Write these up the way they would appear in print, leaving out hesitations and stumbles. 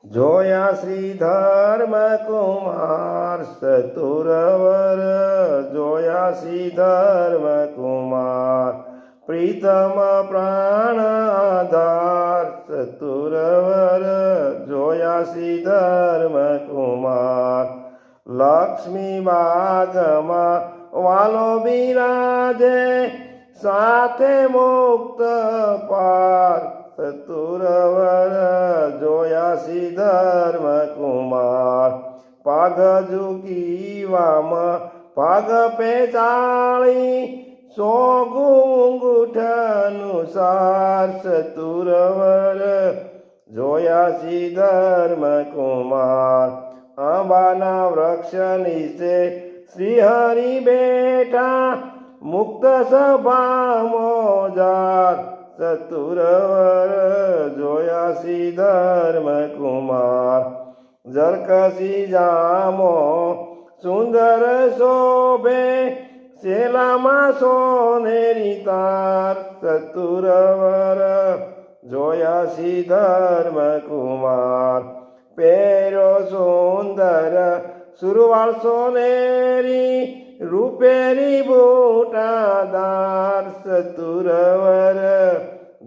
જોયા શ્રી ધર્મકુમાર ચતુરવર, જોયા શ્રી ધર્મકુમાર પ્રીતમ પ્રાણ આધાર ચતુરવર, જોયા શ્રી ધર્મકુમાર લક્ષ્મી બાગમાં વાલો બિરાજે સાથે મુક્ત પાર ચતુરવર, જોયા શ્રી ધર્મકુમાર પાઘ ઝુકીવામાં પાઘ પેચાળી સો ગુંગુઠનું સાર ચતુરવર, જોયા શ્રી ધર્મકુમાર આંબાના વૃક્ષ નીચે શ્રી હરિ બેઠા મુક્ત સભા મોજાર ચતુરવર, જોયા શ્રી ધર્મકુમાર જરકસી જામો સુંદર શોભે શેલામાં સોનેરી તાર ચતુરવર, જોયા શ્રી ધર્મકુમાર પહેર્યો સુંદર સુરવાળ સોનેરી રૂપેરી બુટાદાર ચતુરવર,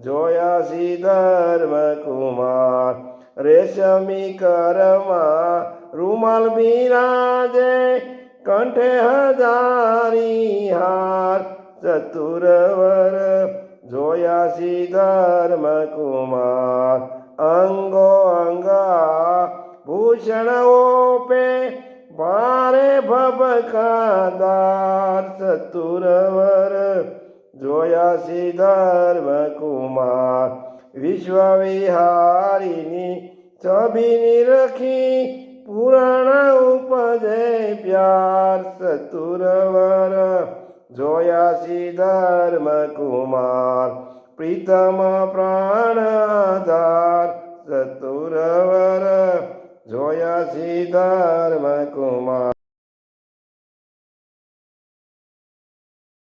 જોયા શ્રી ધર્મકુમાર રેશમી કરમાં રૂમાલ બિરાજે કંઠે હજારી હાર ચતુરવર, જોયા શ્રી ધર્મકુમાર અંગો અંગા ભૂષણ ઓપે ભારે ભબકાદાર ચતુરવર, જોયા શ્રી ધર્મકુમાર વિશ્વ વિહારીની છબીની રખી પુરાણ ઉપજે પ્યાર ચતુરવર, જોયા શ્રી ધર્મકુમાર પ્રીતમ પ્રાણ આધાર ચતુરવર, જોયા શ્રી ધર્મકુમાર।